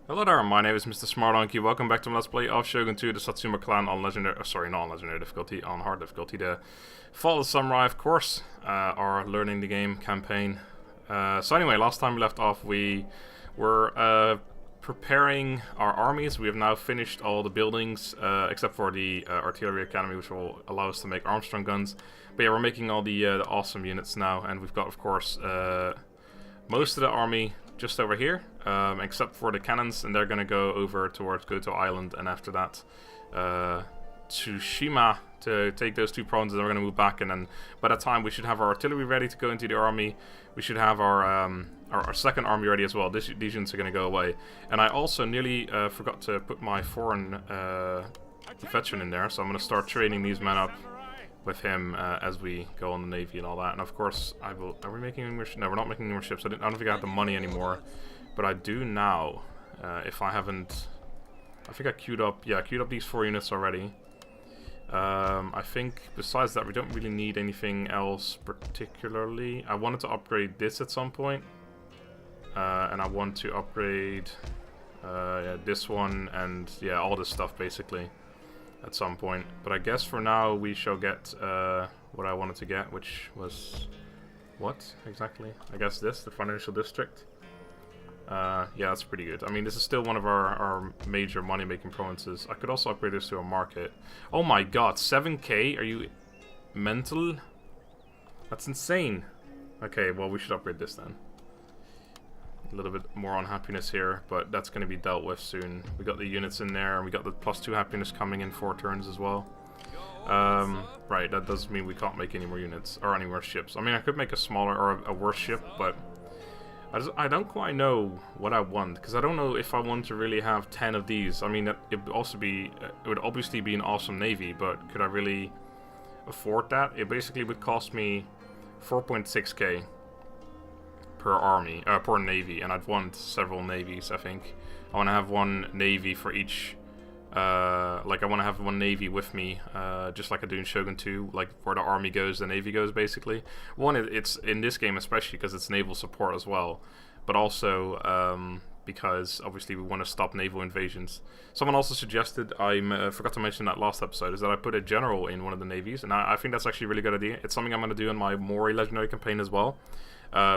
Hello there, my name is Mr. Smartdonkey. Welcome back to Let's Play of Shogun 2, the Satsuma clan on legendary, sorry, not on legendary difficulty, on hard difficulty. The Fall of the Samurai, of course, our learning the game campaign. So anyway, last time we left off, we were preparing our armies. We have now finished all the buildings, except for the artillery academy, which will allow us to make Armstrong guns. But yeah, we're making all the awesome units now, and we've got, of course, most of the army just over here, except for the cannons, and they're gonna go over towards Goto Island, and after that Tsushima to take those two provinces, and we're gonna move back, and then by that time we should have our artillery ready to go into the army. We should have our second army ready as well. These units are gonna go away. And I also nearly forgot to put my foreign veteran in there, so I'm gonna start training these men up with him as we go on the navy and all that. And of course, I will. Are we making any more? No, we're not making any more ships. I don't think I have the money anymore, but I do now. If I haven't, I think I queued up. Yeah, I queued up these 4 units already. I think besides that, we don't really need anything else particularly. I wanted to upgrade this at some point, and I want to upgrade yeah, this one and yeah, all this stuff basically at some point. But I guess for now we shall get what I wanted to get, which was what exactly? I guess this, the financial district. Yeah, that's pretty good. I mean, this is still one of our major money-making provinces. I could also upgrade this to a market. Oh my god, 7k? Are you mental? That's insane. Okay, well, we should upgrade this then. A little bit more unhappiness here, but that's going to be dealt with soon. We got the units in there, and we got the +2 happiness coming in 4 turns as well. Right, that does mean we can't make any more units, or any more ships. I mean, I could make a smaller, or a worse ship, but I don't quite know what I want, because I don't know if I want to really have 10 of these. I mean, it would also be, it would obviously be an awesome navy, but could I really afford that? It basically would cost me 4.6k per army, per navy, and I'd want several navies, I think. I want to have one navy for each, like I want to have one navy with me, just like I do in Shogun 2, like where the army goes, the navy goes, basically. One, it's in this game especially because it's naval support as well, but also because obviously we want to stop naval invasions. Someone also suggested, I forgot to mention that last episode, is that I put a general in one of the navies, and I think that's actually a really good idea. It's something I'm going to do in my Mori legendary campaign as well.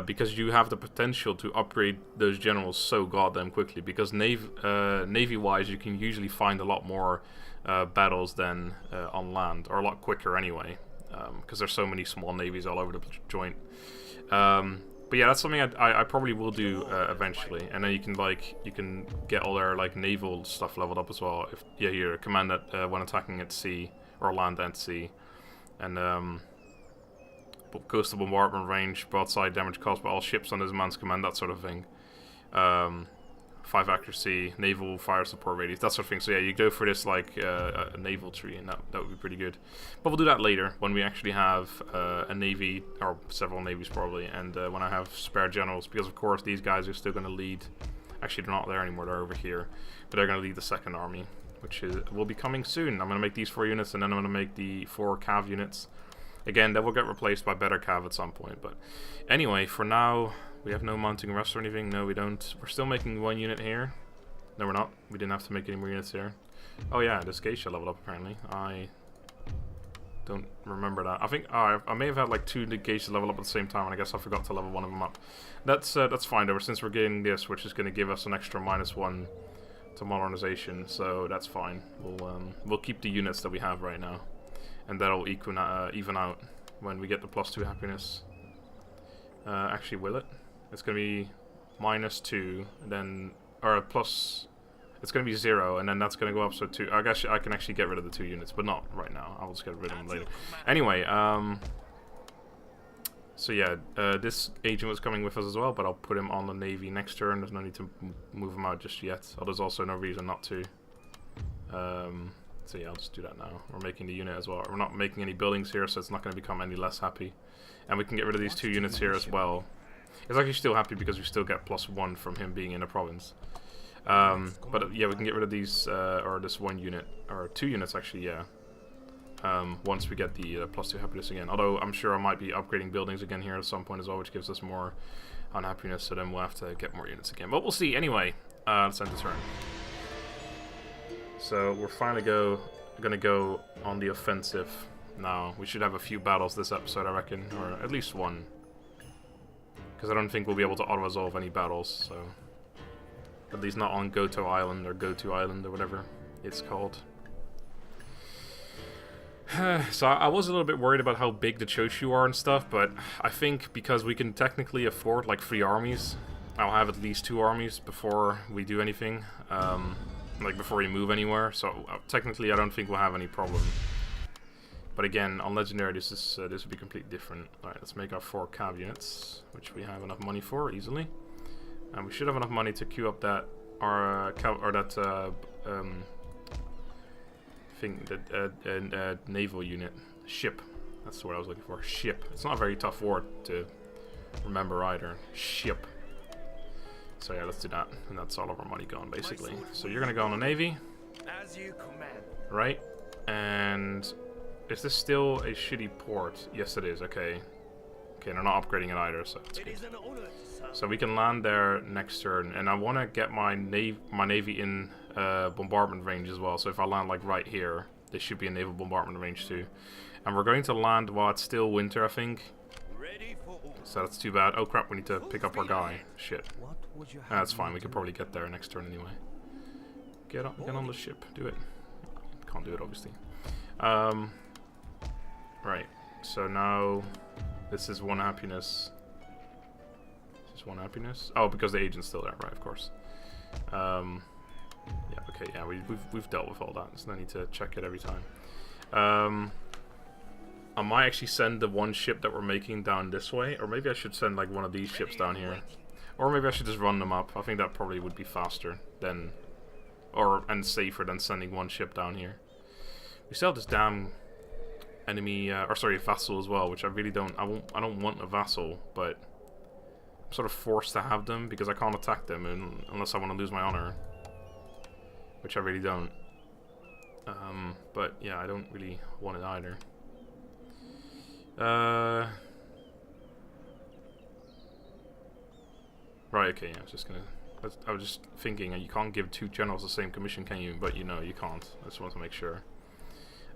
Because you have the potential to upgrade those generals so goddamn quickly. Because navy-wise, you can usually find a lot more battles than on land, or a lot quicker anyway. Because there's so many small navies all over the joint. But yeah, that's something I probably will do eventually. And then you can get all their like naval stuff leveled up as well. If your command at when attacking at sea or land and sea, and coastal bombardment range, broadside damage caused by all ships under this man's command, that sort of thing. 5 accuracy, naval fire support radius, that sort of thing. So yeah, you go for this like a naval tree, and that would be pretty good. But we'll do that later when we actually have a navy, or several navies probably, and when I have spare generals, because of course these guys are still going to lead. Actually, they're not there anymore; they're over here, but they're going to lead the second army, which will be coming soon. I'm going to make these 4 units, and then I'm going to make the 4 cav units. Again, that will get replaced by better cav at some point, but anyway, for now, we have no mounting rest or anything. No, we don't. We're still making 1 unit here. No, we're not. We didn't have to make any more units here. Oh yeah, this geisha leveled up apparently. I don't remember that. I think I may have had like 2 geisha level up at the same time, and I guess I forgot to level one of them up. That's fine though, since we're getting this, which is going to give us an extra -1 to modernization, so that's fine. We'll keep the units that we have right now. And that'll even out when we get the +2 happiness. Actually, will it? It's going to be -2, and then, or plus, it's going to be 0, and then that's going to go up, so 2. I guess I can actually get rid of the 2 units, but not right now. I'll just get rid of them later. Anyway, so yeah, this agent was coming with us as well, but I'll put him on the navy next turn. There's no need to move him out just yet. Oh, there's also no reason not to. So yeah, I'll just do that now. We're making the unit as well. We're not making any buildings here, so it's not going to become any less happy. And we can get rid of these 2 units here as well. It's actually still happy because we still get +1 from him being in a province. But yeah, we can get rid of these, or this 1 unit, or 2 units actually, yeah. Once we get the +2 happiness again. Although I'm sure I might be upgrading buildings again here at some point as well, which gives us more unhappiness, so then we'll have to get more units again. But we'll see. Anyway, Let's end the turn. So we're finally gonna go on the offensive now. We should have a few battles this episode, I reckon, or at least one. Because I don't think we'll be able to auto-resolve any battles, so... At least not on Goto Island, or Goto Island, or whatever it's called. So I was a little bit worried about how big the Choshu are and stuff, but I think because we can technically afford like 3 armies, I'll have at least 2 armies before we do anything, like before we move anywhere. So technically, I don't think we'll have any problem. But again, on Legendary, this would be completely different. All right, let's make our 4 cav units, which we have enough money for easily, and we should have enough money to queue up that naval unit. Ship. That's what I was looking for. Ship. It's not a very tough word to remember either. Ship. So yeah, let's do that. And that's all of our money gone, basically. So you're gonna go on the Navy. As you command. Right. And is this still a shitty port? Yes, it is. Okay. Okay, they're not upgrading it either, so that's good. So we can land there next turn, and I want to get my navy in bombardment range as well. So if I land like right here, they should be in naval bombardment range too. And we're going to land while it's still winter, I think. So that's too bad. Oh crap, we need to pick up our guy. Shit. That's fine. We could probably get there next turn anyway. Get on the ship. Do it. Can't do it, obviously. Right. So now this is 1 happiness. Just 1 happiness. Oh, because the agent's still there, right? Of course. Yeah. Okay. Yeah. We've dealt with all that. There's no need to check it every time. I might actually send the 1 ship that we're making down this way, or maybe I should send like one of these ships down here, or maybe I should just run them up. I think that probably would be faster than, and safer than sending 1 ship down here. We still have this damn enemy, or sorry, vassal as well, which I really don't. I don't want a vassal, but I'm sort of forced to have them because I can't attack them unless I want to lose my honor, which I really don't. But yeah, I don't really want it either. Right, okay, yeah, I was just thinking, you can't give 2 generals the same commission, can you? But you know, you can't. I just want to make sure.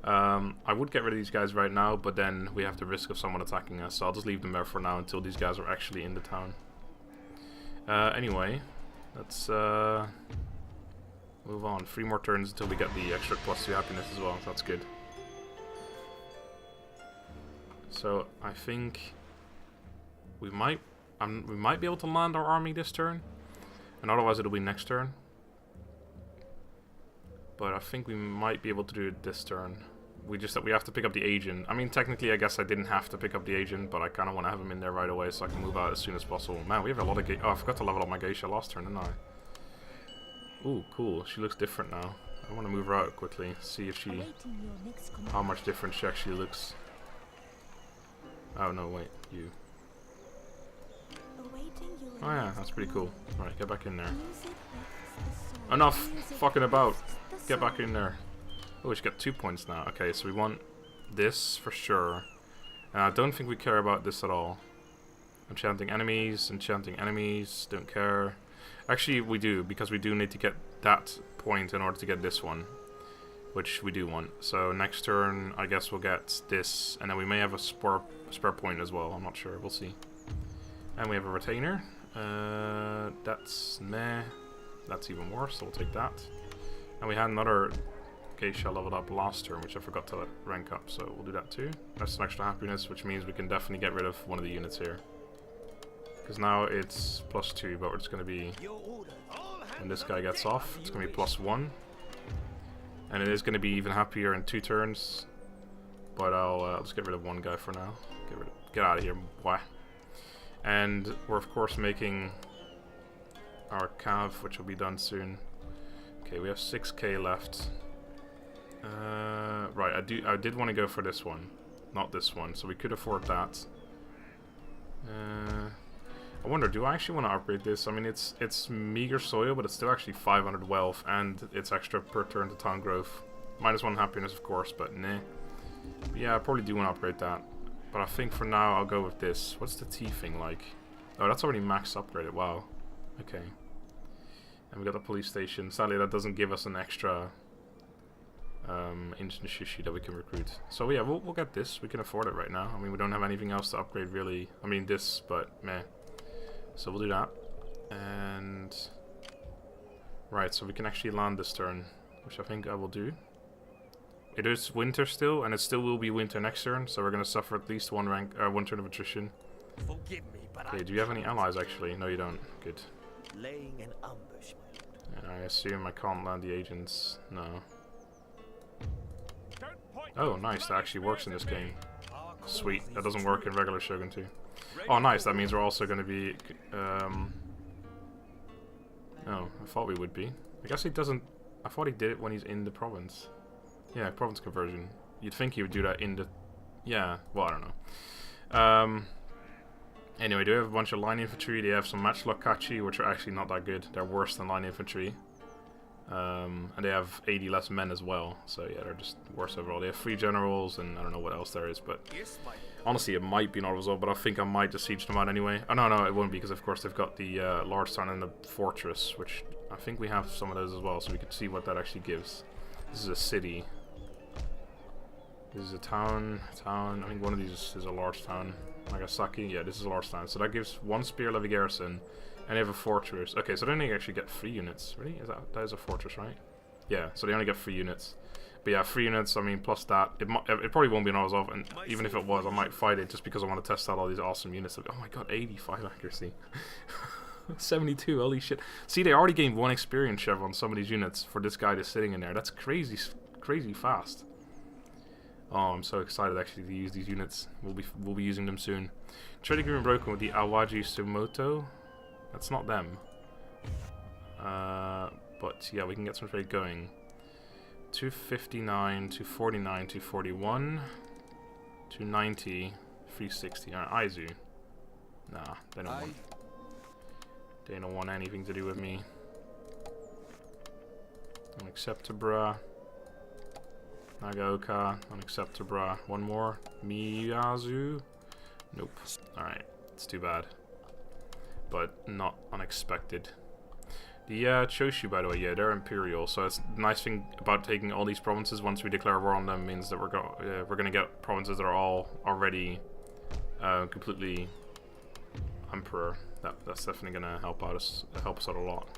I would get rid of these guys right now, but then we have the risk of someone attacking us, so I'll just leave them there for now until these guys are actually in the town. Anyway, let's move on. 3 more turns until we get the extra +2 happiness as well, so that's good. So I think we might be able to land our army this turn, and otherwise it'll be next turn. But I think we might be able to do it this turn. We have to pick up the agent. I mean, technically, I guess I didn't have to pick up the agent, but I kind of want to have him in there right away so I can move out as soon as possible. Man, we have a lot of oh, I forgot to level up my geisha last turn, didn't I? Ooh, cool. She looks different now. I want to move her out quickly, see if how much different she actually looks. Oh no, wait, you. Oh yeah, that's pretty cool. Alright, get back in there. Enough fucking about. Get back in there. Oh, we should get 2 points now. Okay, so we want this for sure. And I don't think we care about this at all. Enchanting enemies, don't care. Actually, we do, because we do need to get that point in order to get this one, which we do want. So next turn, I guess we'll get this, and then we may have a spare point as well. I'm not sure. We'll see. And we have a retainer. That's meh. That's even worse, so we'll take that. And we had another geisha leveled up last turn, which I forgot to rank up, so we'll do that too. That's some extra happiness, which means we can definitely get rid of one of the units here. Because now it's +2, but it's going to be, when this guy gets off, it's going to be +1. And it is going to be even happier in 2 turns. But I'll just get rid of 1 guy for now. Get out of here. Why? And we're of course making our cav, which will be done soon. Okay, we have 6k left. Right, I did want to go for this one, not this one, so we could afford that. I wonder, do I actually want to upgrade this? I mean, it's meager soil, but it's still actually 500 wealth, and it's extra per turn to town growth. -1 happiness, of course, but nah. But yeah, I probably do want to upgrade that. But I think for now, I'll go with this. What's the T thing like? Oh, that's already max upgraded. Wow. Okay. And we got the police station. Sadly, that doesn't give us an extra instant shishi that we can recruit. So yeah, we'll get this. We can afford it right now. I mean, we don't have anything else to upgrade really. I mean, this, but meh. So we'll do that. And right, so we can actually land this turn, which I think I will do. It is winter still, and it still will be winter next turn. So we're gonna suffer at least one turn of attrition. Forgive me, but Okay, do you have any allies actually? No, you don't. Good. Laying an ambush. And I assume I can't land the agents. No. Oh, nice. That actually works in this game. Sweet. That doesn't work in regular Shogun 2. Oh, nice. That means we're also going to be... Oh, I thought we would be. I guess he doesn't... I thought he did it when he's in the province. Yeah, province conversion. You'd think he would do that in the... Yeah, well, I don't know. Anyway, they have a bunch of line infantry. They have some matchlock kachi, which are actually not that good. They're worse than line infantry. And they have 80 less men as well. So yeah, they're just worse overall. They have 3 generals, and I don't know what else there is. But honestly, it might be not a result, but I think I might just siege them out anyway. Oh, no, it won't be, because of course they've got the large town and the fortress, which I think we have some of those as well, so we can see what that actually gives. This is a city. This is a town. I think one of these is a large town. Nagasaki, yeah, this is a large town. So that gives 1 spear levy garrison, and they have a fortress. Okay, so then they actually get 3 units. Really? That is a fortress, right? Yeah, so they only get 3 units. But yeah, 3 units, I mean, plus that. It probably won't be an off, and even if it was, I might fight it just because I want to test out all these awesome units. Oh my god, 85 accuracy. 72, holy shit. See, they already gained 1 experience chev on some of these units for this guy that's sitting in there. That's crazy fast. Oh, I'm so excited actually to use these units. We'll be using them soon. Trade agreement broken with the Awaji Sumoto. That's not them. But yeah, we can get some trade going. 259, 249, 241, 290, 360. Alright, Aizu. Nah, they don't want anything to do with me. Unacceptable. Nagaoka, unacceptable. One more. Miyazu. Nope. Alright, it's too bad. But not unexpected. The Choshu, by the way, yeah, they're imperial. So it's the nice thing about taking all these provinces once we declare war on them means that we're gonna get provinces that are all already completely emperor. That's definitely gonna help us out a lot.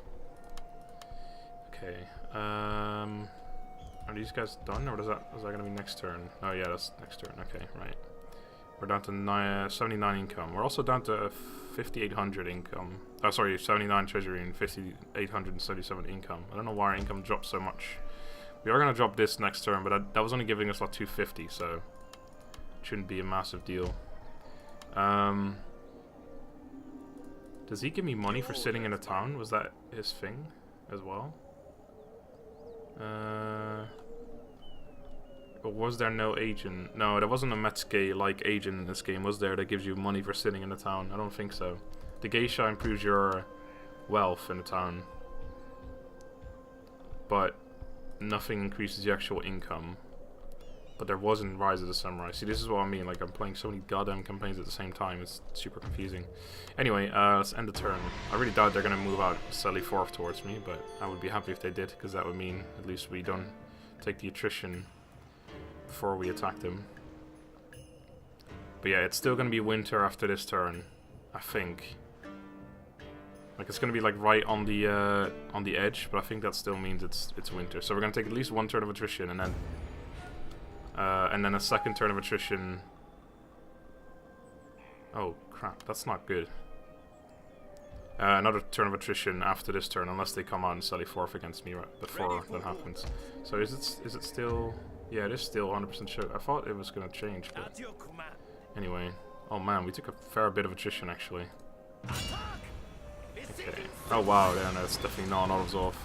Okay. Are these guys done, or is that gonna be next turn? Oh yeah, that's next turn. Okay, right. We're down to 79 income. We're also down to 5,800 income. Oh, sorry, 79 treasury and 5,877 income. I don't know why our income dropped so much. We are gonna drop this next turn, but that was only giving us like 250, so it shouldn't be a massive deal. Does he give me money for sitting in a town? Was that his thing as well? Or was there no agent? No, there wasn't a Metsuke-like agent in this game, was there, that gives you money for sitting in a town? I don't think so. The geisha improves your wealth in the town, but nothing increases the actual income. But there wasn't Rise of the Samurai. See, this is what I mean, like I'm playing so many goddamn campaigns at the same time, it's super confusing. Anyway, let's end the turn. I really doubt they're gonna move out Sally Forth towards me, but I would be happy if they did, because that would mean at least we don't take the attrition before we attack them. But yeah, it's still gonna be winter after this turn, I think. Like it's gonna be like right on the edge, but I think that still means it's winter. So we're gonna take at least 1 turn of attrition, and then a second turn of attrition. Oh crap, that's not good. Another turn of attrition after this turn, unless they come out and Sally Forth against me right before that happens. So is it still? Yeah, it is still 100% sure. I thought it was gonna change, but anyway. Oh man, we took a fair bit of attrition actually. Okay. Oh wow, yeah, no, it's definitely not an auto-resolve.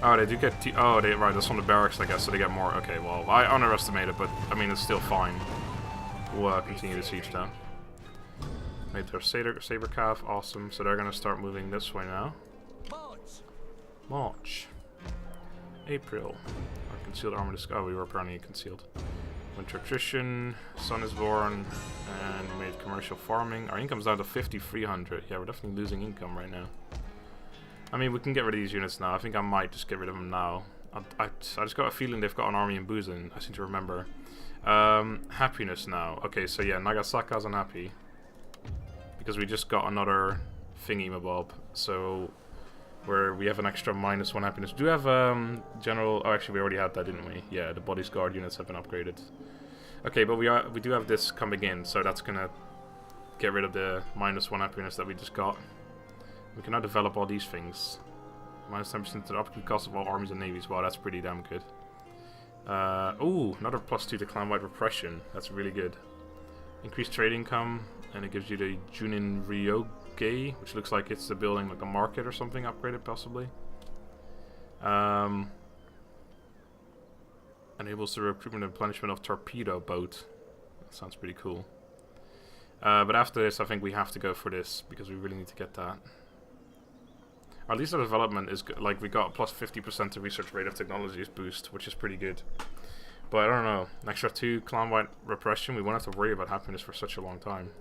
Oh, they do get right, that's from the barracks, I guess, so they get more. Okay, well, I underestimated, but I mean, it's still fine. We'll continue the siege down. Made their saber calf, awesome. So they're gonna start moving this way now. March. April. Our concealed armor oh, we were apparently concealed. Winter attrition, sun is born, and we made commercial farming. Our income's down to 5,300. Yeah, we're definitely losing income right now. I mean, we can get rid of these units now. I think I might just get rid of them now. I just got a feeling they've got an army in Busan. I seem to remember. Happiness now. Okay, so yeah, Nagasaka's unhappy. Because we just got another thingy-mabob. So we have an extra -1 happiness. Do you have general... Oh, actually, we already had that, didn't we? Yeah, the body's guard units have been upgraded. Okay, but we do have this coming in, so that's gonna get rid of the -1 happiness that we just got. We can now develop all these things. -10% to the upkeep cost of all armies and navies. Wow, that's pretty damn good. Ooh, another +2 to clan-wide repression. That's really good. Increased trade income, and it gives you the Junin Ryoge, which looks like it's the building like a market or something, upgraded possibly. Enables the recruitment and replenishment of torpedo boat. That sounds pretty cool. But after this, I think we have to go for this, because we really need to get that. Or at least our development is good. Like, we got +50% to research rate of technologies boost, which is pretty good. But I don't know, an extra 2 clan-wide repression, we won't have to worry about happiness for such a long time.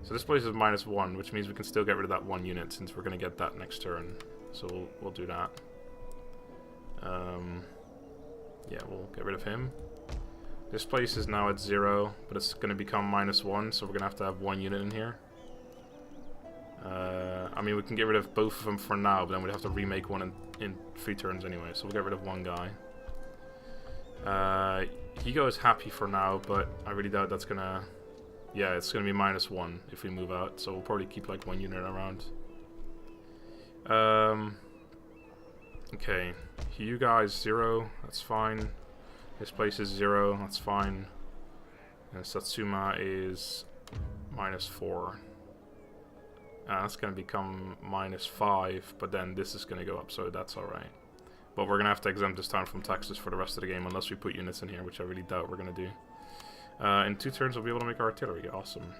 So this place is -1, which means we can still get rid of that 1 unit, since we're going to get that next turn. So we'll do that. Yeah, we'll get rid of him. This place is now at 0, but it's going to become -1, so we're going to have 1 unit in here. I mean, we can get rid of both of them for now, but then we'd have to remake one in 3 turns anyway, so we'll get rid of 1 guy. Higo is happy for now, but I really doubt that's gonna... Yeah, it's gonna be -1 if we move out, so we'll probably keep like 1 unit around. Okay, you guys 0, that's fine. This place is 0, that's fine. And Satsuma is -4. That's going to become -5, but then this is going to go up, so that's alright. But we're going to have to exempt this town from taxes for the rest of the game, unless we put units in here, which I really doubt we're going to do. In 2 turns, we'll be able to make our artillery. Awesome.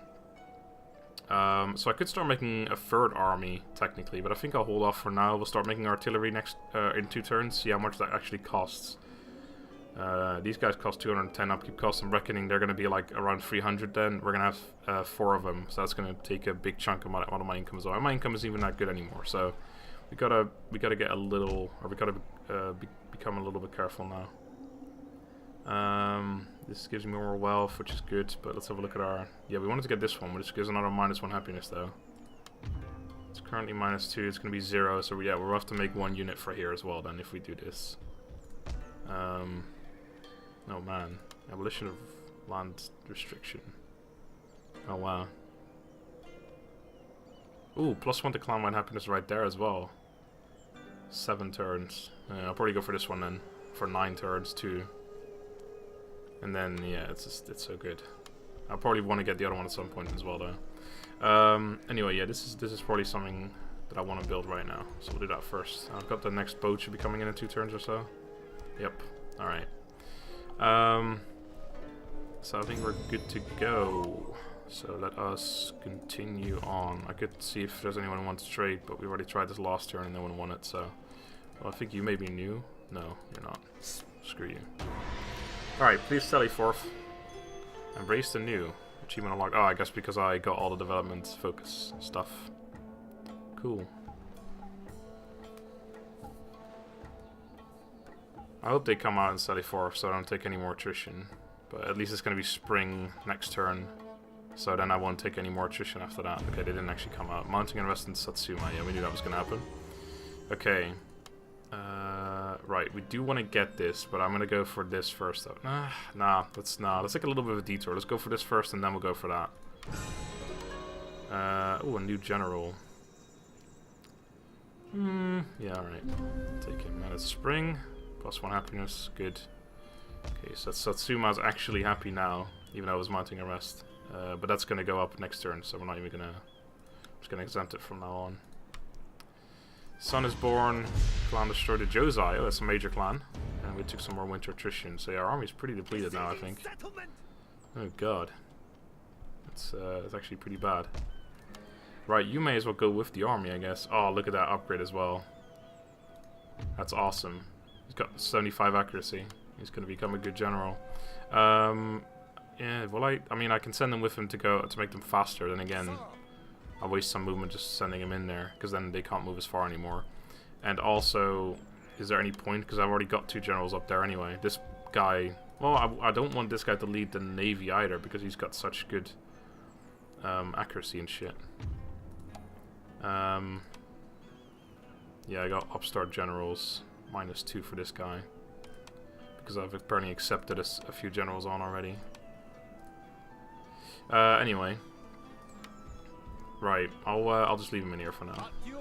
So I could start making a 3rd army, technically, but I think I'll hold off for now. We'll start making artillery next in 2 turns, see how much that actually costs. These guys cost 210 upkeep costs. I'm reckoning they're going to be like around 300 then. We're going to have 4 of them, so that's going to take a big chunk of my income as well. My income isn't even that good anymore, so we gotta get a little, or we gotta become a little bit careful now. This gives me more wealth, which is good, but let's have a look at our... Yeah, we wanted to get this one, which gives another -1 happiness though. It's currently -2, it's going to be 0, so yeah, we'll have to make 1 unit for here as well then if we do this. Oh man, abolition of land restriction. Oh wow. Ooh, +1 to clan-wide happiness right there as well. 7 turns. I'll probably go for this one then, for 9 turns too. And then yeah, it's so good. I'll probably want to get the other one at some point as well though. Anyway, yeah, this is probably something that I want to build right now, so we'll do that first. I've got the next boat should be coming in 2 turns or so. Yep. All right. So I think we're good to go. So let us continue on. I could see if there's anyone who wants to trade, but we already tried this last turn and no one won it, so... Well, I think you may be new. No, you're not. Screw you. Alright, please sally forth. Embrace the new. Achievement unlocked. Oh, I guess because I got all the development focus stuff. Cool. I hope they come out and sally forth so I don't take any more attrition. But at least it's going to be spring next turn. So then I won't take any more attrition after that. Okay, they didn't actually come out. Mounting invest in Satsuma. Yeah, we knew that was going to happen. Okay. Right, we do want to get this, but I'm going to go for this first though. Nah, let's take a little bit of a detour. Let's go for this first and then we'll go for that. Oh, a new general. Yeah, alright. Take him. And it's spring. +1 happiness. Good. Okay, so Satsuma's actually happy now, even though I was mounting arrest. But that's going to go up next turn, so we're not even going to... just going to exempt it from now on. Sun is born. Clan destroyed the Josei. Oh, that's a major clan. And we took some more winter attrition. So yeah, our army's pretty depleted now, I think. Oh god. It's actually pretty bad. Right, you may as well go with the army, I guess. Oh, look at that upgrade as well. That's awesome. He's got 75 accuracy. He's going to become a good general. Yeah, well, I mean, I can send them with him to make them faster. Then again, I'll waste some movement just sending him in there, because then they can't move as far anymore. And also, is there any point? Because I've already got 2 generals up there anyway. This guy, well, I don't want this guy to lead the navy either, because he's got such good accuracy and shit. Yeah, I got upstart generals, -2 for this guy, because I've apparently accepted a few generals on already. Anyway, right, I'll just leave him in here for now. Okay,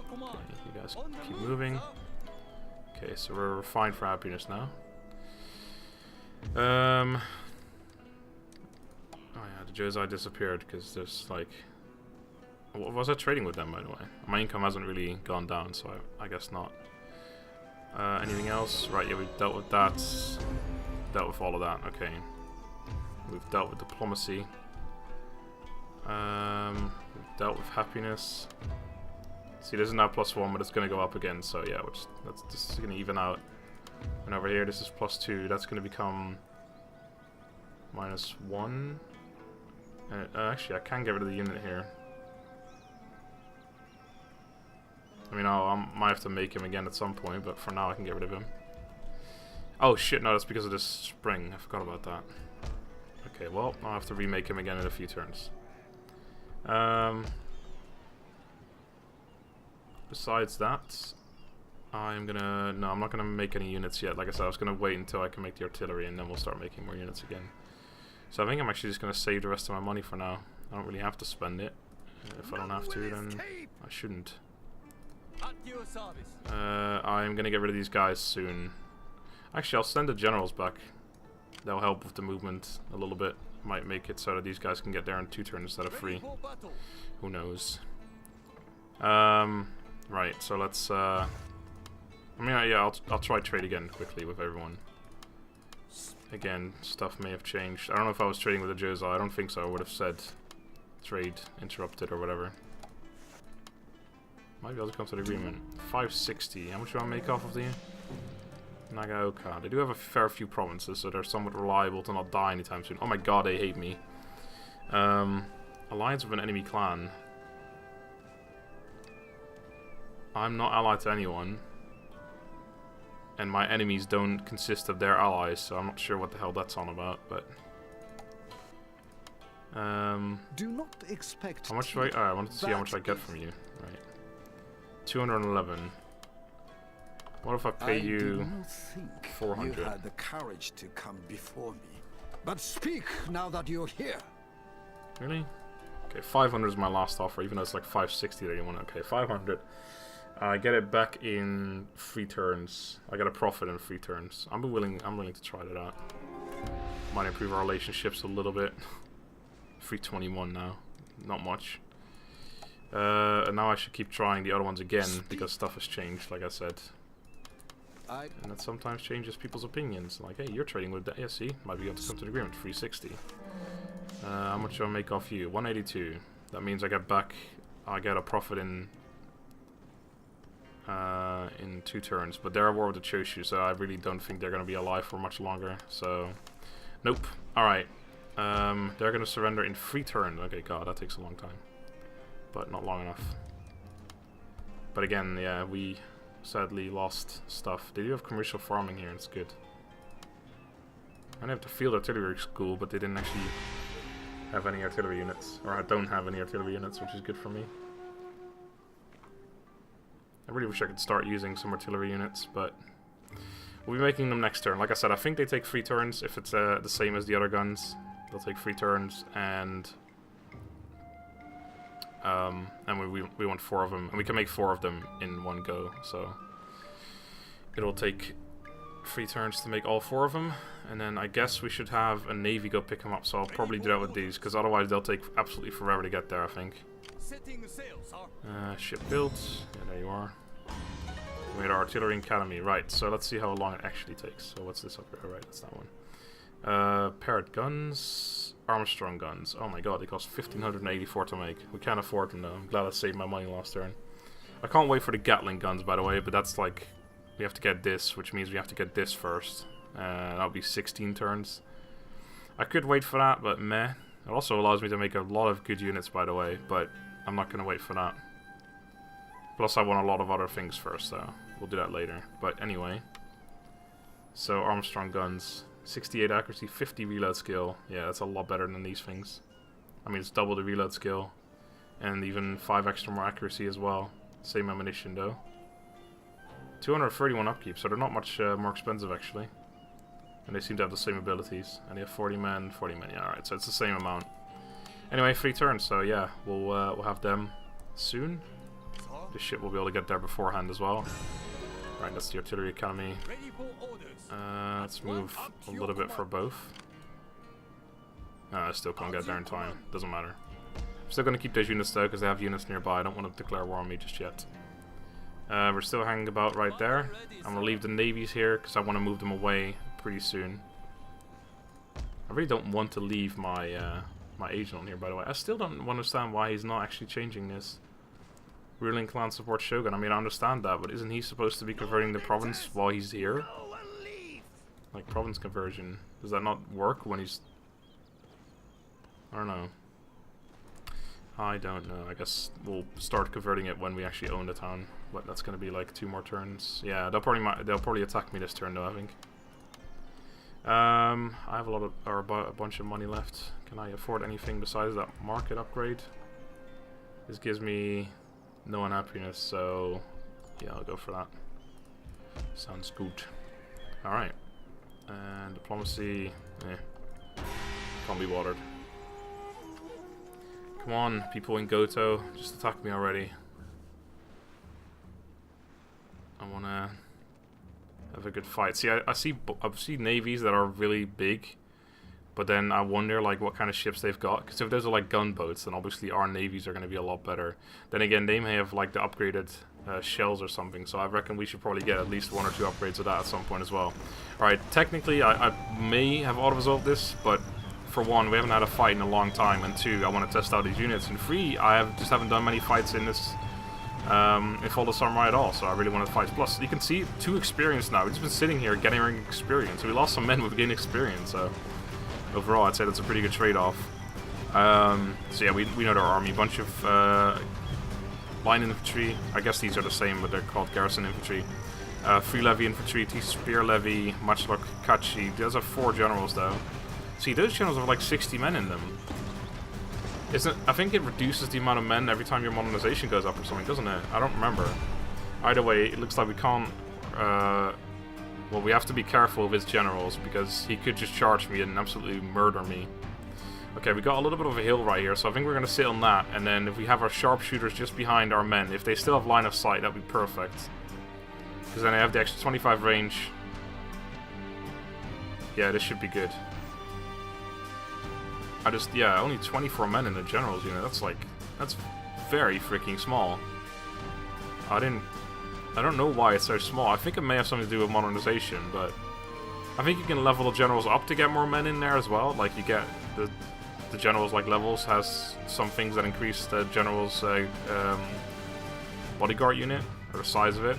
you guys keep moving. Okay, so we're refined for happiness now. Oh yeah, the Josei disappeared because there's like, was I trading with them by the way? My income hasn't really gone down, so I guess not. Anything else? Right, yeah, we've dealt with that. Dealt with all of that. Okay, we've dealt with diplomacy. We've dealt with happiness. See, this is now +1, but it's going to go up again. So yeah, this is going to even out. And over here, this is +2. That's going to become -1. Actually, I can get rid of the unit here. I mean, I might have to make him again at some point, but for now I can get rid of him. Oh shit, no, that's because of this spring. I forgot about that. Okay, well, I'll have to remake him again in a few turns. Besides that, I'm not gonna make any units yet. Like I said, I was gonna wait until I can make the artillery, and then we'll start making more units again. So I think I'm actually just gonna save the rest of my money for now. I don't really have to spend it. If I don't have to, then I shouldn't. I'm gonna get rid of these guys soon. Actually, I'll send the generals back. That'll help with the movement a little bit. Might make it so that these guys can get there in 2 turns instead of 3. Who knows? Right, so let's, I mean, yeah, I'll try trade again quickly with everyone. Again, stuff may have changed. I don't know if I was trading with the Josei. I don't think so. I would have said trade interrupted or whatever. Might be able to come to the agreement. 560. How much do I make off of the Nagaoka? They do have a fair few provinces, so they're somewhat reliable to not die anytime soon. Oh my god, they hate me. Alliance with an enemy clan. I'm not allied to anyone. And my enemies don't consist of their allies, so I'm not sure what the hell that's on about, but... do not expect how much do I wanted to see how much I get from you. Right. 211. What if I pay you 400? You had the courage to come before me. But speak now that you're here. Really? Okay, 500 is my last offer, even though it's like 560 that you want. Okay, 500. I get it back in 3 turns. I get a profit in 3 turns. I'm willing to try that out. Might improve our relationships a little bit. 321 now. Not much. And now I should keep trying the other ones again, because stuff has changed, like I said. And that sometimes changes people's opinions. Like, hey, you're trading with the... Yeah, see? Might be able to come to an agreement. 360. How much do I make off you? 182. That means I get back... I get a profit in 2 turns. But they're at war with the Choshu, so I really don't think they're going to be alive for much longer. So, nope. Alright. They're going to surrender in 3 turns. Okay, god, that takes a long time. But not long enough. But again, yeah, we sadly lost stuff. They do have commercial farming here, it's good. I have the field artillery school, but they didn't actually have any artillery units. Or I don't have any artillery units, which is good for me. I really wish I could start using some artillery units, but we'll be making them next turn. Like I said, I think they take 3 turns if it's the same as the other guns. They'll take 3 turns, and we want 4 of them, and we can make 4 of them in one go, so it'll take 3 turns to make all 4 of them, and then I guess we should have a navy go pick them up, so I'll probably do that with these, because otherwise they'll take absolutely forever to get there, I think. Ship built, yeah, there you are. We made our artillery academy, right, so let's see how long it actually takes. So what's this up here? Right, that's that one. Parrot guns, Armstrong guns. Oh my god, they cost 1,584 to make. We can't afford them though. I'm glad I saved my money last turn. I can't wait for the Gatling guns, by the way, but that's like, we have to get this, which means we have to get this first. That'll be 16 turns. I could wait for that, but meh. It also allows me to make a lot of good units, by the way, but I'm not going to wait for that. Plus, I want a lot of other things first, so we'll do that later. But anyway. So, Armstrong guns. 68 accuracy, 50 reload skill. Yeah, that's a lot better than these things. I mean, it's double the reload skill. And even 5 extra more accuracy as well. Same ammunition, though. 231 upkeep, so they're not much more expensive, actually. And they seem to have the same abilities. And they have 40 men, 40 men. Yeah, alright, so it's the same amount. Anyway, 3 turns, so yeah, we'll have them soon. This ship will be able to get there beforehand as well. Right, that's the Artillery Academy. Let's move a little bit for both. No, I still can't get there in time. Doesn't matter. I'm still going to keep those units though, because they have units nearby. I don't want to declare war on me just yet. We're still hanging about right there. I'm going to leave the navies here, because I want to move them away pretty soon. I really don't want to leave my my agent on here, by the way. I still don't understand why he's not actually changing this. Ruling clan supports Shogun. I mean, I understand that, but isn't he supposed to be converting the province while he's here? Like, province conversion. Does that not work when he's... I don't know. I don't know. I guess we'll start converting it when we actually own the town. But that's going to be like 2 more turns. Yeah, they'll probably attack me this turn though, I think. I have a lot of, or a bunch of money left. Can I afford anything besides that market upgrade? This gives me no unhappiness, so yeah, I'll go for that. Sounds good. Alright. And diplomacy, can't be watered. Come on, people in Goto, just attack me already. I wanna have a good fight. See, I see navies that are really big, but then I wonder like what kind of ships they've got. Because if those are like gunboats, then obviously our navies are going to be a lot better. Then again, they may have like the upgraded shells or something. So I reckon we should probably get at least 1 or 2 upgrades of that at some point as well. Alright, technically I may have auto-resolved this, but for 1, we haven't had a fight in a long time, and 2, I want to test out these units, and 3, I just haven't done many fights in this in Fall Samurai at all, so I really wanted to fight. Plus, you can see 2 experience now. We've just been sitting here getting experience. We lost some men, we've gained experience, so overall I'd say that's a pretty good trade-off. So yeah, we know their army. Bunch of line infantry. I guess these are the same, but they're called garrison infantry. Free levy infantry, spear levy, matchlock kachi. Those are 4 generals though. See, those generals have like 60 men in them. I think it reduces the amount of men every time your modernization goes up or something, doesn't it? I don't remember. Either way, it looks like we can't... well, we have to be careful of his generals, because he could just charge me and absolutely murder me. Okay, we got a little bit of a hill right here, so I think we're going to sit on that, and then if we have our sharpshooters just behind our men, if they still have line of sight, that'd be perfect. Because then I have the extra 25 range. Yeah, this should be good. Yeah, only 24 men in the generals unit. That's very freaking small. I don't know why it's so small. I think it may have something to do with modernization, but I think you can level the generals up to get more men in there as well. Like, you get the generals like levels has some things that increase the general's bodyguard unit, or the size of it.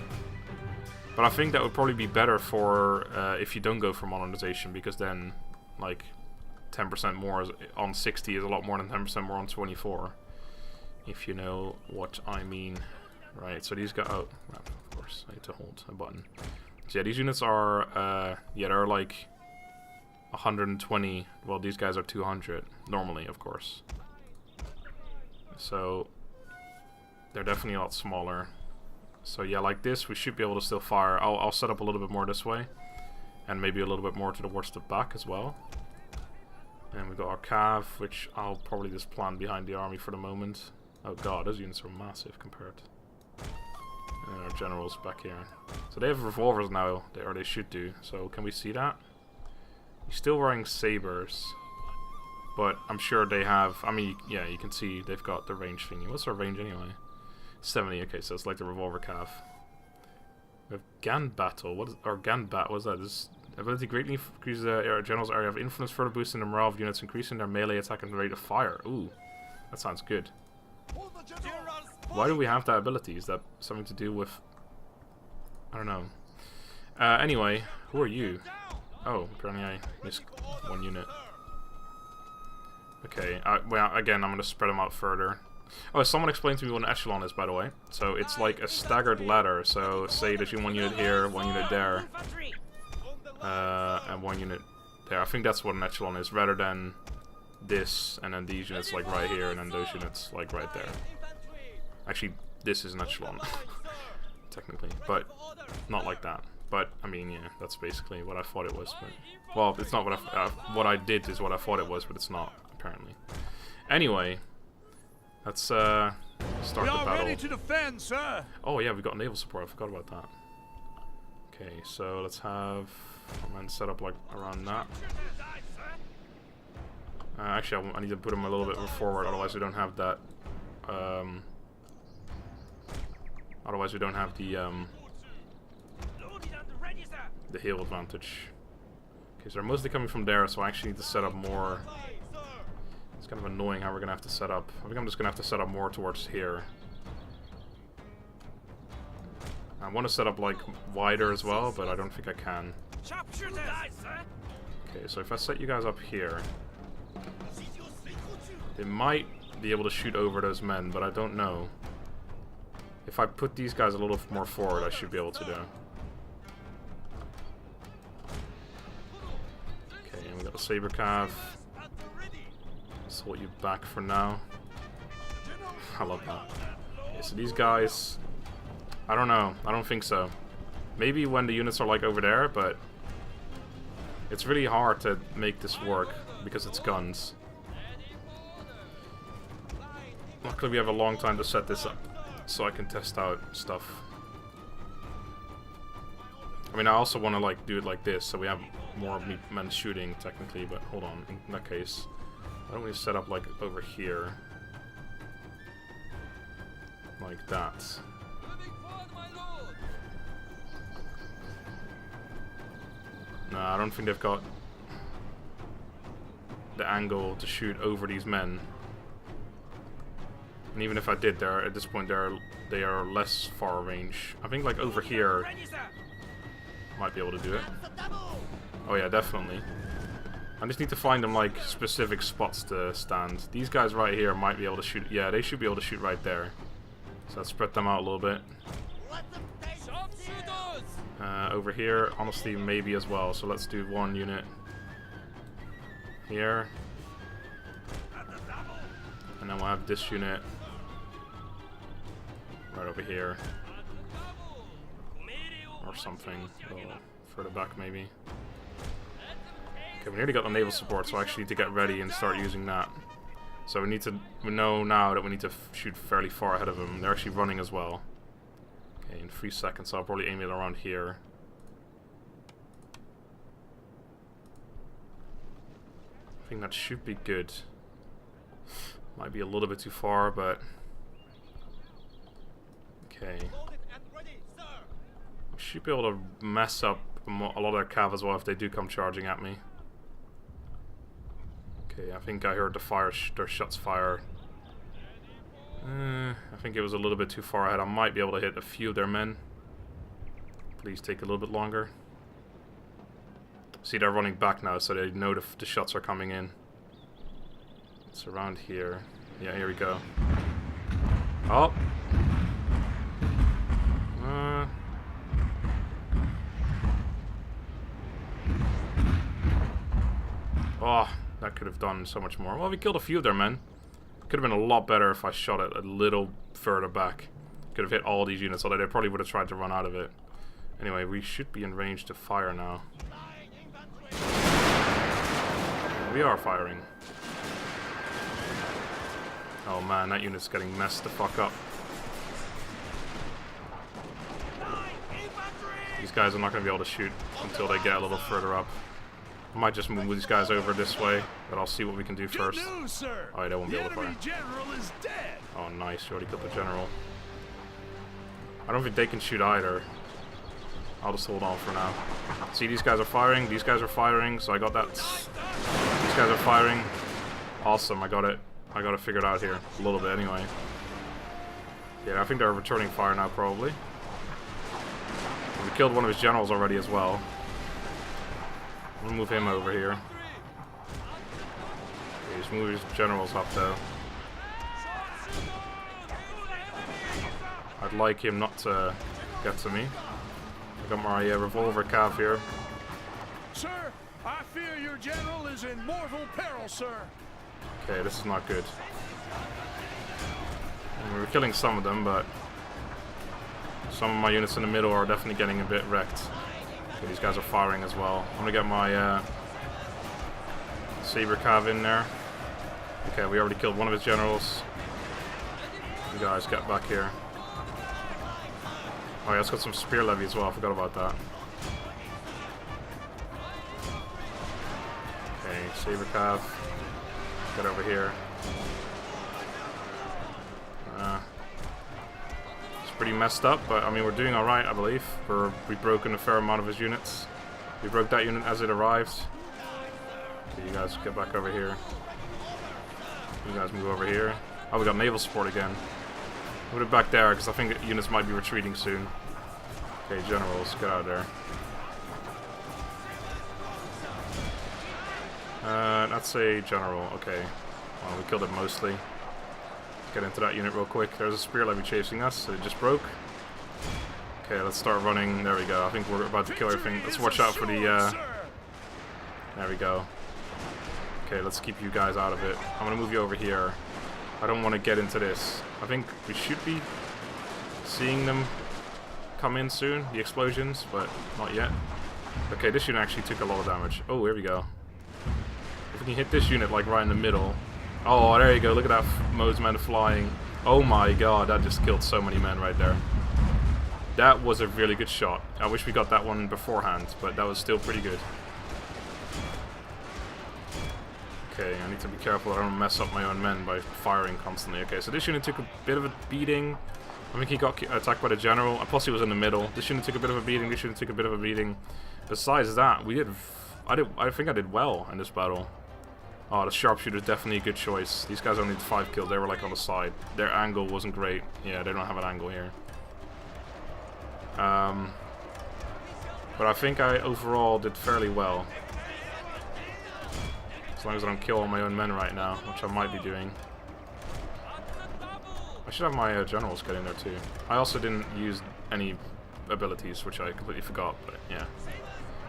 But I think that would probably be better for if you don't go for modernization, because then like 10% more on 60 is a lot more than 10% more on 24. If you know what I mean. Right, so these guys... Oh, of course, I need to hold a button. So yeah, these units are... yeah, they're like 120. Well, these guys are 200. Normally, of course. So they're definitely a lot smaller. So yeah, like this, we should be able to still fire. I'll set up a little bit more this way. And maybe a little bit more towards the back as well. And we've got our cav, which I'll probably just plan behind the army for the moment. Oh god, those units are massive compared. And our generals back here. So they have revolvers now, or they should do. So can we see that? He's still wearing sabers. But I'm sure they have... I mean, yeah, you can see they've got the range thingy. What's their range anyway? 70, okay, so it's like the revolver cav. We have Gan Battle. Or Gan Bat, what's that? This ability greatly increases the general's area of influence, further boosting the morale of units, increasing their melee attack and rate of fire. Ooh, that sounds good. Why do we have that ability? Is that something to do with... I don't know. Anyway, who are you? Oh, apparently I missed one unit. Okay, well, again, I'm going to spread them out further. Oh, someone explained to me what an echelon is, by the way. So it's like a staggered ladder. So say there's 1 unit here, 1 unit there, and 1 unit there. I think that's what an echelon is, rather than this, and then these units like right here, and then those units like right there. Actually, this is an echelon, technically, but not like that. But I mean, yeah, that's basically what I thought it was. But well, it's not what I did is what I thought it was, but it's not apparently. Anyway, let's start the battle. Ready to defend, sir. Oh yeah, we got naval support. I forgot about that. Okay, so let's have our men set up like around that. Actually, I need to put them a little bit more forward, otherwise we don't have that. Otherwise we don't have the hill advantage. Okay, so they're mostly coming from there, so I actually need to set up more. It's kind of annoying how we're gonna have to set up. I think I'm just gonna have to set up more towards here. I want to set up like wider as well, but I don't think I can. Okay, so if I set you guys up here, they might be able to shoot over those men, but I don't know. If I put these guys a little more forward, I should be able to do. Okay, and we got the saber cav. Let's hold you back for now. I love that. Okay, so these guys, I don't know. I don't think so. Maybe when the units are like over there, but it's really hard to make this work because it's guns. Luckily we have a long time to set this up, so I can test out stuff. I mean, I also want to like do it like this, so we have more men shooting technically, but hold on, in that case, why don't we set up like over here? Like that. No, I don't think they've got the angle to shoot over these men. And even if I did, there at this point they are less far range. I think like over here might be able to do it. Oh yeah, definitely. I just need to find them like specific spots to stand. These guys right here might be able to shoot. Yeah, they should be able to shoot right there. So let's spread them out a little bit. Over here, honestly, maybe as well. So let's do 1 unit here, and then we'll have this unit right over here, or something a little further back, maybe. Okay, we nearly got the naval support, so I actually need to get ready and start using that. So we know now that we need to shoot fairly far ahead of them. They're actually running as well. Okay, in 3 seconds, so I'll probably aim it around here. I think that should be good. Might be a little bit too far, but okay. I should be able to mess up a lot of their cav as well if they do come charging at me. Okay, I think I heard their shots fire. I think it was a little bit too far ahead. I might be able to hit a few of their men. Please take a little bit longer. See, they're running back now, so they know the shots are coming in. It's around here. Yeah, here we go. Oh! Oh, that could have done so much more. Well, we killed a few of their men. Could have been a lot better if I shot it a little further back. Could have hit all these units, although they probably would have tried to run out of it. Anyway, we should be in range to fire now. We are firing. Oh man, that unit's getting messed the fuck up. These guys are not going to be able to shoot until they get a little further up. I might just move these guys over this way, but I'll see what we can do first. Oh, they won't be able to fire. Oh, nice. You already killed the general. I don't think they can shoot either. I'll just hold on for now. See, these guys are firing. These guys are firing, so I got that. These guys are firing. Awesome, I got it. I got it figured out here. A little bit, anyway. Yeah, I think they're returning fire now, probably. We killed one of his generals already as well. We'll move him over here. Okay, just move his generals up though. I'd like him not to get to me. I got my revolver cav here. Sir, I fear your general is in mortal peril, sir. Okay, this is not good. And we're killing some of them, but some of my units in the middle are definitely getting a bit wrecked. Okay, these guys are firing as well. I'm gonna get my saber cav in there. Okay, we already killed one of his generals. You guys get back here. Oh yeah, it's got some spear levy as well, I forgot about that. Okay, saber cav. Get over here. It's pretty messed up, but I mean we're doing alright, I believe. We've broken a fair amount of his units. We broke that unit as it arrived. Okay, you guys get back over here. You guys move over here. Oh, we got naval support again. Put it back there, because I think units might be retreating soon. Okay, generals, get out of there. That's a general, okay. Well, we killed it mostly. Let's get into that unit real quick. There's a spear levy chasing us, it just broke. Okay, let's start running. There we go. I think we're about to kill everything. Let's watch out for the, there we go. Okay, let's keep you guys out of it. I'm gonna move you over here. I don't want to get into this. I think we should be seeing them come in soon, the explosions, but not yet. Okay, this unit actually took a lot of damage. Oh, here we go. If we can hit this unit like right in the middle. Oh, there you go. Look at that Moseman flying. Oh my god, that just killed so many men right there. That was a really good shot. I wish we got that one beforehand, but that was still pretty good. Okay, I need to be careful I don't mess up my own men by firing constantly. Okay, so this unit took a bit of a beating. I think he got attacked by the general. Plus he was in the middle. This unit took a bit of a beating. This unit took a bit of a beating. Besides that, I think I did well in this battle. Oh, the sharpshooter is definitely a good choice. These guys only did 5 kills. They were like on the side. Their angle wasn't great. Yeah, they don't have an angle here. But I think I overall did fairly well. As long as I don't kill all my own men right now, which I might be doing. I should have my generals get in there too. I also didn't use any abilities, which I completely forgot, but yeah.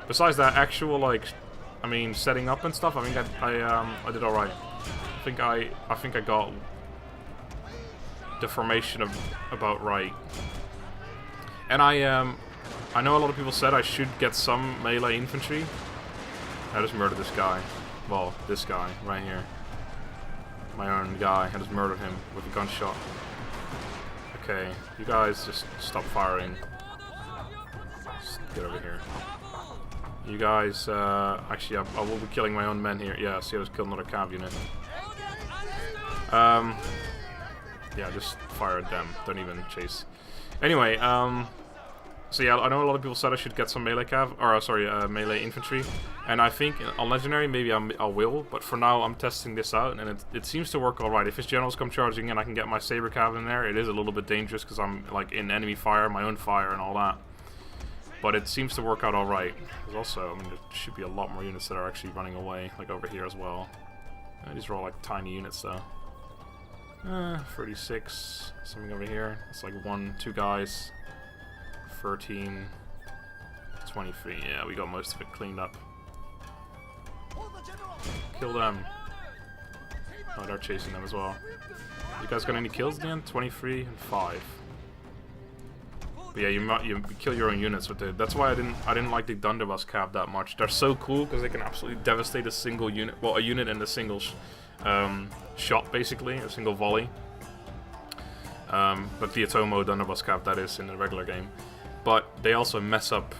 Besides that, actual like, I mean, setting up and stuff, I think I did alright. I think I got the formation about right. And I know a lot of people said I should get some melee infantry. I just murdered this guy. Well, this guy right here. My own guy. I just murdered him with a gunshot. Okay, you guys just stop firing. Just get over here. You guys, actually, I will be killing my own men here. Yeah, see, I just killed another cav unit. Yeah, just fire at them. Don't even chase. Anyway, so yeah, I know a lot of people said I should get some melee cav, or sorry, melee infantry, and I think on legendary maybe I will, but for now I'm testing this out, and it seems to work alright. If his generals come charging in, I can get my saber cav in there. It is a little bit dangerous because I'm like in enemy fire, my own fire, and all that, but it seems to work out alright. There's also, I mean, there should be a lot more units that are actually running away, like over here as well. These are all like tiny units though. 36, something over here. It's like 1, 2 guys. 13, 23. Yeah, we got most of it cleaned up. Kill them. Oh, they're chasing them as well. You guys got any kills again? 23 and 5. But yeah, you kill your own units with it. That's why I didn't like the Thunderboss cav that much. They're so cool because they can absolutely devastate a single unit. Well, a unit in a single shot, basically, a single volley. But the Atomo Thunderboss cav, that is in the regular game. But they also mess up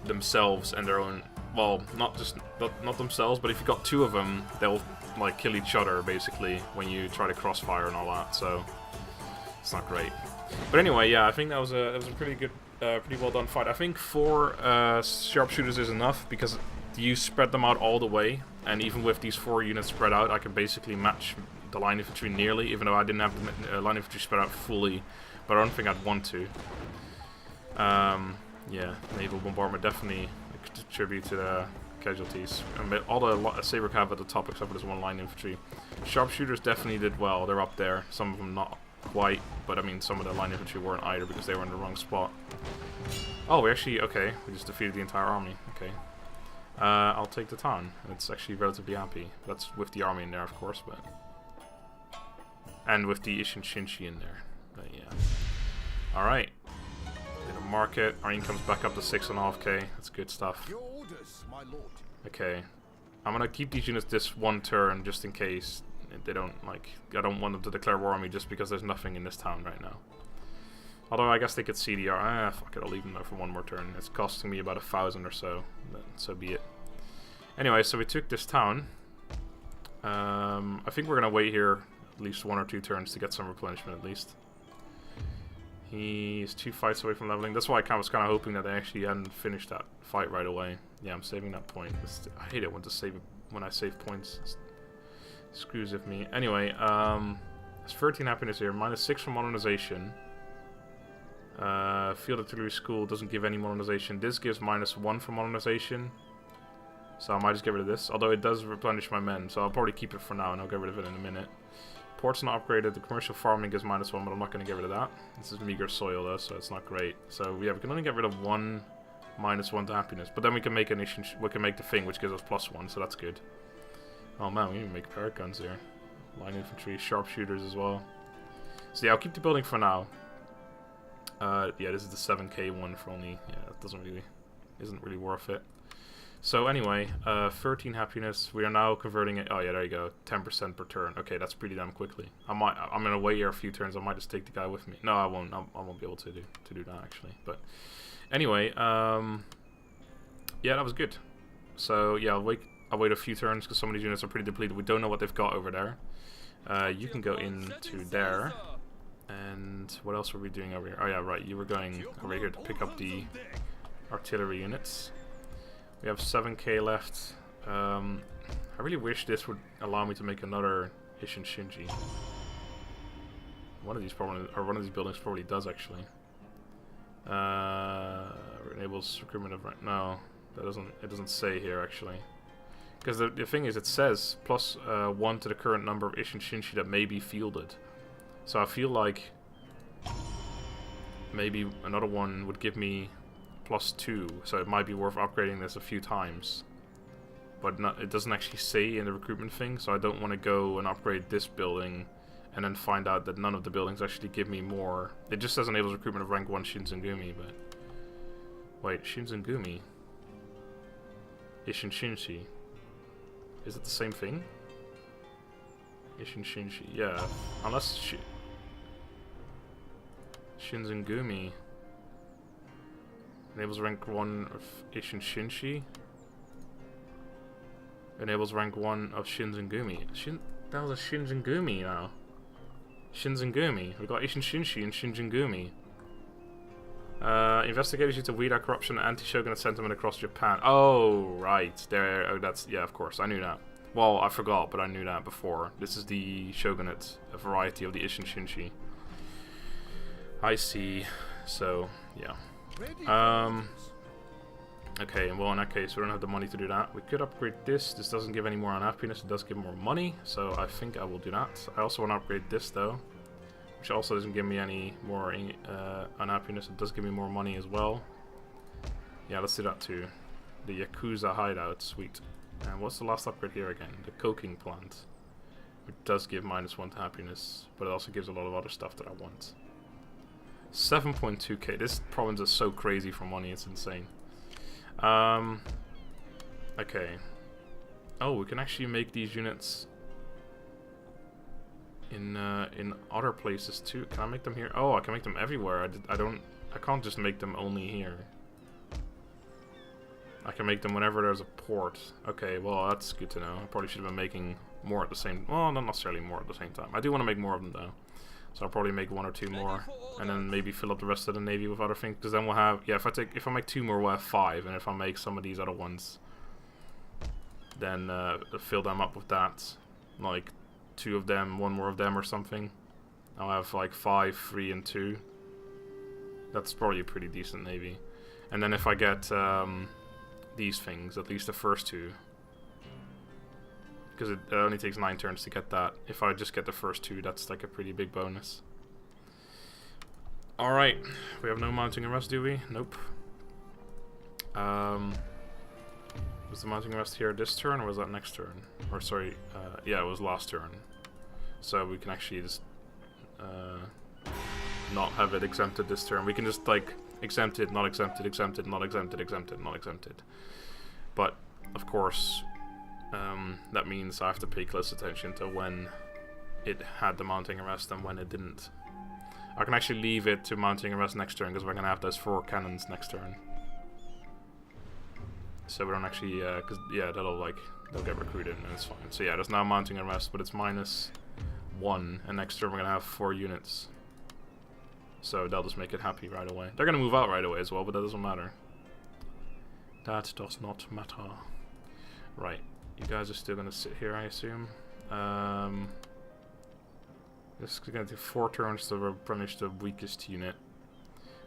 themselves and their own. Well, not themselves, but if you got 2 of them, they'll like kill each other basically when you try to crossfire and all that. So it's not great. But anyway, yeah, I think that was a pretty good, pretty well done fight. I think 4 sharpshooters is enough because you spread them out all the way, and even with these 4 units spread out, I can basically match the line infantry nearly, even though I didn't have the line infantry spread out fully. But I don't think I'd want to. Yeah, naval bombardment definitely contribute to the casualties. All the saber cav at the top except for this one line infantry. Sharpshooters definitely did well. They're up there. Some of them not quite, but I mean some of the line infantry weren't either because they were in the wrong spot. Oh, we actually, okay, we just defeated the entire army. Okay. I'll take the town. It's actually relatively happy. That's with the army in there, of course, but... And with the Ishin Shinshi in there. But yeah. Alright. Did a market. Our income's back up to 6.5k. That's good stuff. Your orders, my lord. Okay. I'm gonna keep these units this one turn just in case they don't, like... I don't want them to declare war on me just because there's nothing in this town right now. Although I guess they could CDR. Fuck it, I'll leave them there for one more turn. It's costing me about 1,000 or so. But so be it. Anyway, so we took this town. I think we're gonna wait here at least 1 or 2 turns to get some replenishment at least. He's 2 fights away from leveling. That's why I was kind of hoping that they actually hadn't finished that fight right away. Yeah, I'm saving that point. I hate it when I save points. It screws with me. Anyway, there's 13 happiness here. -6 from modernization. Field Artillery School doesn't give any modernization. This gives -1 for modernization. So I might just get rid of this. Although it does replenish my men. So I'll probably keep it for now and I'll get rid of it in a minute. Port's not upgraded. The commercial farming gives -1, but I'm not going to get rid of that. This is meager soil though, so it's not great. So yeah, we can only get rid of one -1 to happiness. But then we can make an issue. We can make the thing which gives us +1, so that's good. Oh man, we even make parrot guns here. Line infantry, sharpshooters as well. So yeah, I'll keep the building for now. Yeah, this is the 7k one for only. Yeah, that isn't really worth it. So anyway, 13 happiness. We are now converting it. Oh yeah, there you go. 10% per turn. Okay, that's pretty damn quickly. I'm gonna wait here a few turns. I might just take the guy with me. No, I won't. I won't be able to do that actually. But anyway, yeah, that was good. So yeah, I'll wait a few turns because some of these units are pretty depleted. We don't know what they've got over there. You can go into there. And what else were we doing over here? Oh yeah, right. You were going over here to pick up the artillery units. We have 7k left. I really wish this would allow me to make another Ishin Shinji. One of these buildings probably does actually. Enables recruitment of no, it doesn't say here actually. Because the thing is, it says +1 to the current number of Ishin Shinji that may be fielded. So I feel like maybe another one would give me +2, so it might be worth upgrading this a few times. But it doesn't actually say in the recruitment thing, so I don't want to go and upgrade this building and then find out that none of the buildings actually give me more. It just says enables recruitment of rank 1 Shinzengumi, but... Wait, Shinzengumi? Ishin Shinshi? Is it the same thing? Ishin Shinshi, yeah. Unless... Shinzengumi enables rank 1 of Ishin Shinshi. Enables rank 1 of Shinzengumi. That was a Shinzengumi now. Shinzengumi. We got Ishin Shinshi and Shinzengumi. Investigators used to weed out corruption and anti-shogunate sentiment across Japan. Oh, right. There. Oh, that's... Yeah, of course. I knew that. Well, I forgot, but I knew that before. This is the shogunate, a variety of the Ishin Shinshi. I see. So, yeah. Okay, well in that case we don't have the money to do that. We could upgrade this. This doesn't give any more unhappiness, it does give more money, so I think I will do that. I also want to upgrade this though, which also doesn't give me any more unhappiness. It does give me more money as well. Yeah, let's do that too. The Yakuza hideout, sweet. And what's the last upgrade here again? The coking plant. It does give -1 to happiness, but it also gives a lot of other stuff that I want. 7.2k. This province is so crazy for money, it's insane. Okay. Oh, we can actually make these units in other places too. Can I make them here? Oh, I can make them everywhere. I can't just make them only here. I can make them whenever there's a port. Okay, well that's good to know. I probably should have been making more at the same... Well, not necessarily more at the same time. I do want to make more of them though. So I'll probably make 1 or 2 more, and then maybe fill up the rest of the navy with other things. Because then we'll have, yeah. If I make 2 more, we'll have 5, and if I make some of these other ones, then fill them up with that, like 2 of them, 1 more of them, or something. I'll have like 5, 3, and 2. That's probably a pretty decent navy. And then if I get these things, at least the first two. Because it only takes 9 turns to get that. If I just get the first 2, that's like a pretty big bonus. Alright, we have no mounting arrest, do we? Nope. Was the mounting arrest here this turn, or was that next turn? Or sorry, yeah, it was last turn. So we can actually just not have it exempted this turn. We can just like exempted, not exempted, exempted, not exempted, exempted, not exempted. But of course, that means I have to pay close attention to when it had the mounting arrest and when it didn't. I can actually leave it to mounting arrest next turn because we're gonna have those 4 cannons next turn. So we don't actually, cause yeah, they'll get recruited and it's fine. So yeah, there's now mounting arrest, but it's -1, and next turn we're gonna have 4 units. So they'll just make it happy right away. They're gonna move out right away as well, but that doesn't matter. That does not matter. Right, you guys are still gonna sit here, I assume. This is gonna take 4 turns to replenish the weakest unit.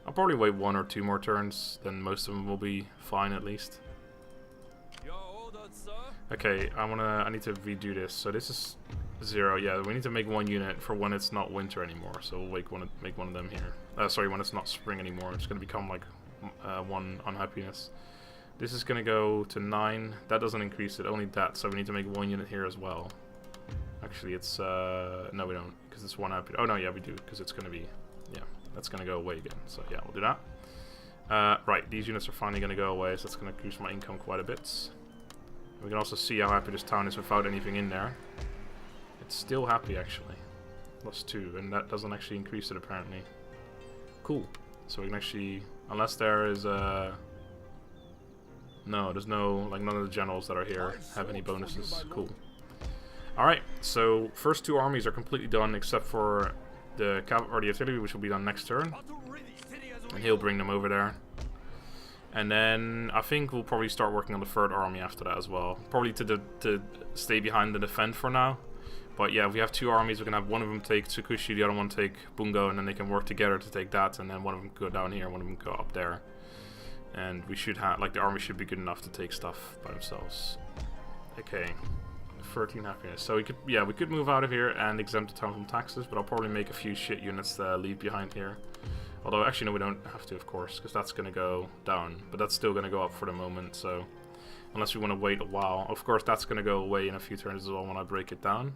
I'll probably wait 1 or 2 more turns, then most of them will be fine at least. Okay, I need to redo this. So this is 0. Yeah, we need to make 1 unit for when it's not winter anymore. So we'll make one of them here. Sorry, when it's not spring anymore. It's gonna become like 1 unhappiness. This is gonna go to 9. That doesn't increase it, only that. So we need to make 1 unit here as well. Actually, it's no, we don't, because it's 1 happy. Oh no, yeah, we do, because it's gonna be, yeah, that's gonna go away again. So yeah, we'll do that. Right, these units are finally gonna go away, so that's gonna increase my income quite a bit. We can also see how happy this town is without anything in there. It's still happy actually. +2, and that doesn't actually increase it apparently. Cool. So we can actually, unless there is no, there's no, like none of the generals that are here have any bonuses. Cool. Alright, so first 2 armies are completely done except for the cavalry or the artillery, which will be done next turn. And he'll bring them over there. And then I think we'll probably start working on the 3rd army after that as well. Probably to stay behind and defend for now. But yeah, if we have 2 armies, we can have one of them take Tsukushi, the other one take Bungo, and then they can work together to take that, and then one of them go down here, one of them go up there. And we should have, like, the army should be good enough to take stuff by themselves. Okay, 13 happiness. So we could move out of here and exempt the town from taxes, but I'll probably make a few shit units to leave behind here. Although, actually, no, we don't have to, of course, because that's going to go down. But that's still going to go up for the moment, so unless we want to wait a while. Of course, that's going to go away in a few turns as well when I break it down.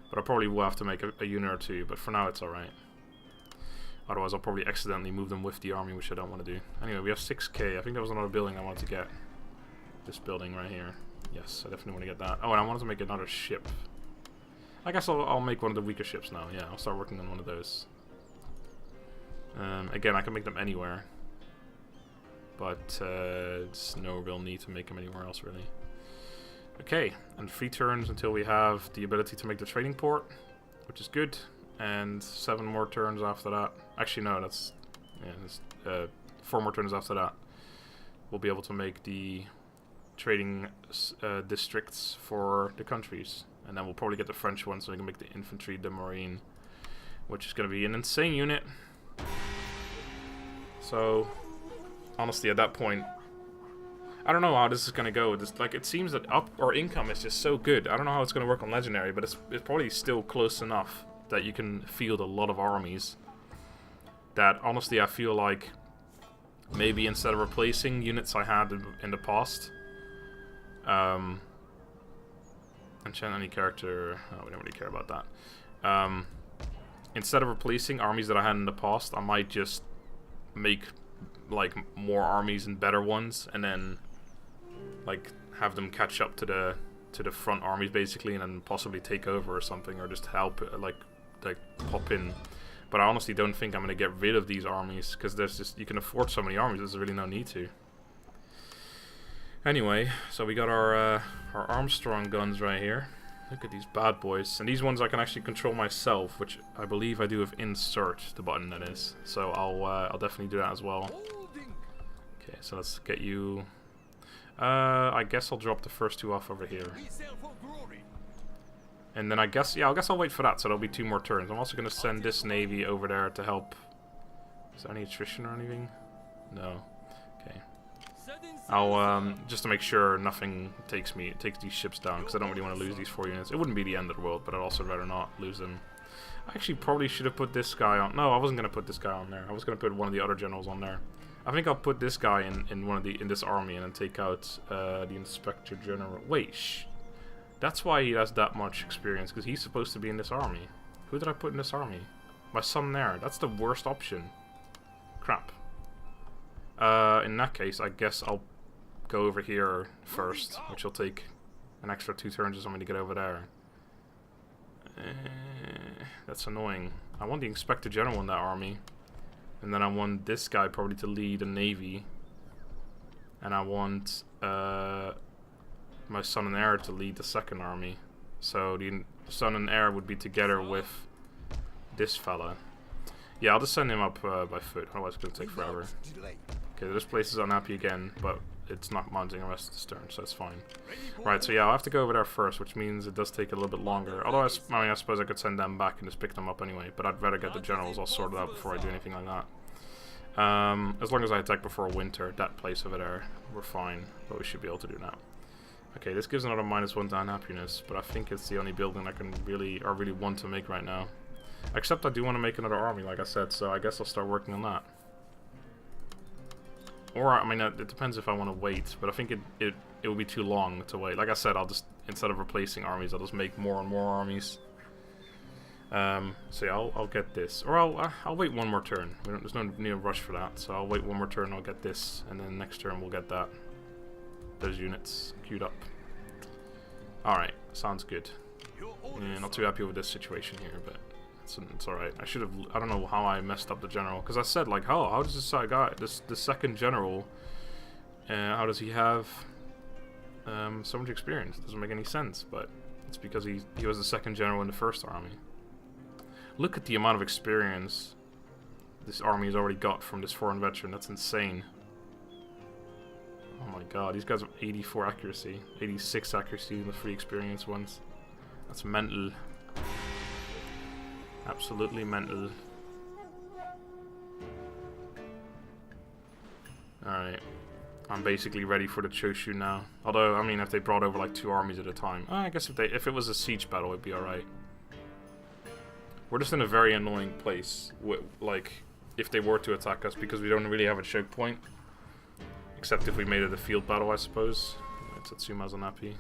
But I probably will have to make a unit or 2, but for now it's alright. Otherwise, I'll probably accidentally move them with the army, which I don't want to do. Anyway, we have 6k. I think there was another building I wanted to get. This building right here. Yes, I definitely want to get that. Oh, and I wanted to make another ship. I guess I'll make one of the weaker ships now. Yeah, I'll start working on one of those. Again, I can make them anywhere. But there's no real need to make them anywhere else, really. Okay, and 3 turns until we have the ability to make the trading port, which is good. And 7 more turns after that. Actually, no, that's... yeah, 4 more turns after that. We'll be able to make the trading districts for the countries. And then we'll probably get the French one so we can make the infantry, the marine. Which is going to be an insane unit. So, honestly, at that point, I don't know how this is going to go. It seems that our income is just so good. I don't know how it's going to work on Legendary, but it's probably still close enough that you can field a lot of armies. That, honestly, I feel like maybe instead of replacing units I had in the past, enchant any character, oh, we don't really care about that. Instead of replacing armies that I had in the past, I might just make like more armies and better ones, and then like have them catch up to the front armies basically, and then possibly take over or something, or just help like pop in. But I honestly don't think I'm gonna get rid of these armies, because there's just, you can afford so many armies, there's really no need to. Anyway, so we got our Armstrong guns right here. Look at these bad boys. And these ones I can actually control myself, which I believe I do with insert, the button that is. So I'll definitely do that as well. Okay, so let's get you... I guess I'll drop the first 2 off over here. And then I guess I'll wait for that, so there'll be 2 more turns. I'm also going to send this navy over there to help. Is there any attrition or anything? No. Okay. I'll just to make sure nothing takes these ships down, because I don't really want to lose these 4 units. It wouldn't be the end of the world, but I'd also rather not lose them. I actually probably should have put this guy on. No, I wasn't gonna put this guy on there. I was gonna put one of the other generals on there. I think I'll put this guy in this army and then take out the Inspector General. Wait, that's why he has that much experience, because he's supposed to be in this army. Who did I put in this army? My son there. That's the worst option. Crap. In that case, I guess I'll go over here first, which will take an extra 2 turns or something to get over there. That's annoying. I want the Inspector General in that army. And then I want this guy probably to lead a navy. And I want my son and heir to lead the second army. So the son and heir would be together with this fella. Yeah, I'll just send him up by foot, otherwise it's going to take forever. Okay, this place is unhappy again, but it's not mounting the rest of this turn, so it's fine. Right, so yeah, I'll have to go over there first, which means it does take a little bit longer. Although, I suppose I could send them back and just pick them up anyway, but I'd rather get the generals all sorted out before I do anything like that. As long as I attack before winter, that place over there, we're fine, but we should be able to do now. Okay, this gives another -1 to unhappiness, but I think it's the only building I can really want to make right now. Except I do want to make another army, like I said, so I guess I'll start working on that. Or, I mean, it depends if I want to wait, but I think it will be too long to wait. Like I said, I'll just, instead of replacing armies, I'll just make more and more armies. So yeah, I'll get this. Or I'll wait 1 more turn. There's no need to rush for that, so I'll wait 1 more turn, I'll get this, and then next turn we'll get that. Those units queued up. Alright, sounds good. Yeah, not too happy with this situation here, but it's alright. I don't know how I messed up the general, because I said, like, how does this guy, this second general, how does he have so much experience? It doesn't make any sense, but it's because he was the second general in the first army. Look at the amount of experience this army has already got from this foreign veteran. That's insane. Oh my god, these guys have 84 accuracy, 86 accuracy in the free experience ones. That's mental. Absolutely mental. Alright. I'm basically ready for the Choshu now. Although, I mean, if they brought over like 2 armies at a time. I guess if it was a siege battle, it'd be alright. We're just in a very annoying place. Like, if they were to attack us, because we don't really have a choke point. Except if we made it a field battle, I suppose. Satsuma's unhappy.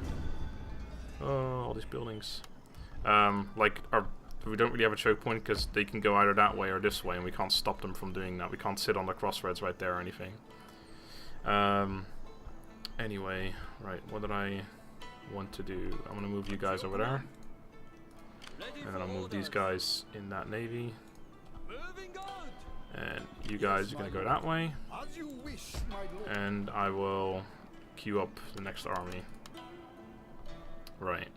Oh, all these buildings. We don't really have a choke point because they can go either that way or this way, and we can't stop them from doing that. We can't sit on the crossroads right there or anything. Anyway, right, what did I want to do? I'm gonna move you guys over there. And then I'll move these guys in that navy. And you guys are gonna go that way. And I will queue up the next army. Right.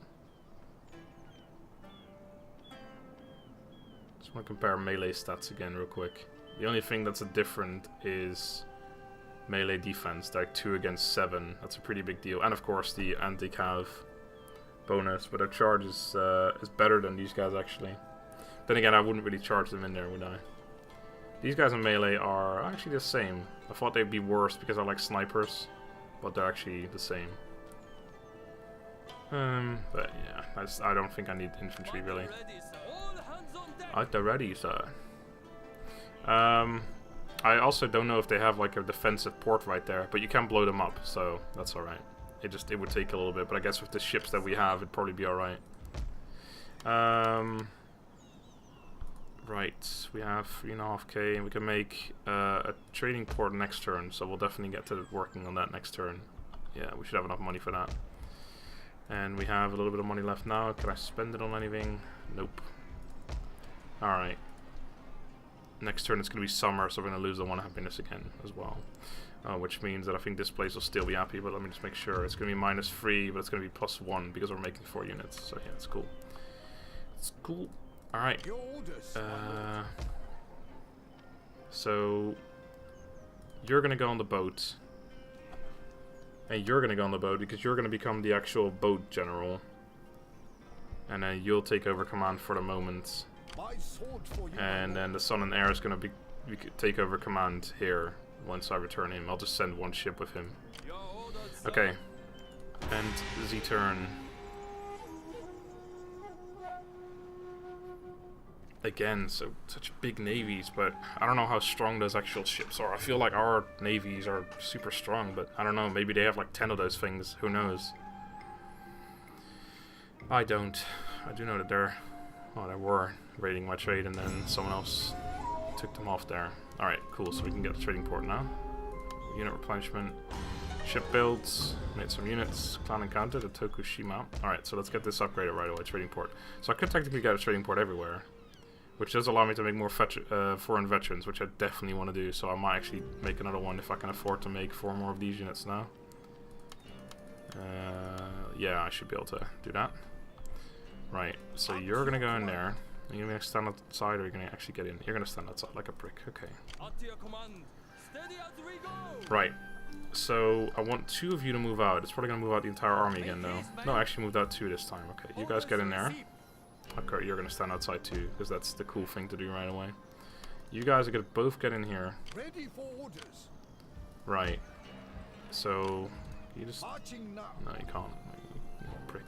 Just want to compare melee stats again real quick. The only thing that's different is melee defense. They're 2 against 7. That's a pretty big deal. And of course the anti-cav bonus, but their charge is better than these guys actually. Then again, I wouldn't really charge them in there, would I? These guys in melee are actually the same. I thought they'd be worse because I like snipers, but they're actually the same. But yeah, I don't think I need infantry really. At the ready, sir. I also don't know if they have like a defensive port right there, but you can blow them up, so that's alright. It would take a little bit, but I guess with the ships that we have, it'd probably be alright. Right, we have 3.5k, and we can make a trading port next turn, so we'll definitely get to working on that next turn. Yeah, we should have enough money for that. And we have a little bit of money left now. Can I spend it on anything? Nope. Alright. Next turn it's going to be summer, so we're going to lose the 1 happiness again as well. Which means that I think this place will still be happy, but let me just make sure. It's going to be -3, but it's going to be +1 because we're making 4 units. So yeah, it's cool. It's cool. Alright. So you're going to go on the boat. And you're going to go on the boat because you're going to become the actual boat general. And then you'll take over command for the moment. And then the son and heir is going to take over command here once I return him. I'll just send one ship with him. Okay. And Z turn. Again, so such big navies, but I don't know how strong those actual ships are. I feel like our navies are super strong, but I don't know. Maybe they have like 10 of those things. Who knows? I don't. I do know that they're... well, they were raiding my trade, and then someone else took them off there. Alright, cool. So we can get the trading port now. Unit replenishment. Ship builds. Made some units. Clan encounter to Tokushima. Alright, so let's get this upgraded right away. Trading port. So I could technically get a trading port everywhere, which does allow me to make more foreign veterans, which I definitely want to do. So I might actually make another one if I can afford to make 4 more of these units now. Yeah, I should be able to do that. Right, so you're going to go in there. Are you going to stand outside, or are you going to actually get in? You're going to stand outside like a prick. Okay. Right. So I want 2 of you to move out. It's probably going to move out the entire army again, though. No, I actually moved out 2 this time. Okay, you guys get in there. Okay, you're going to stand outside too, because that's the cool thing to do right away. You guys are going to both get in here. Ready for orders. Right. So, you just... Marching now. no, you can't. You prick.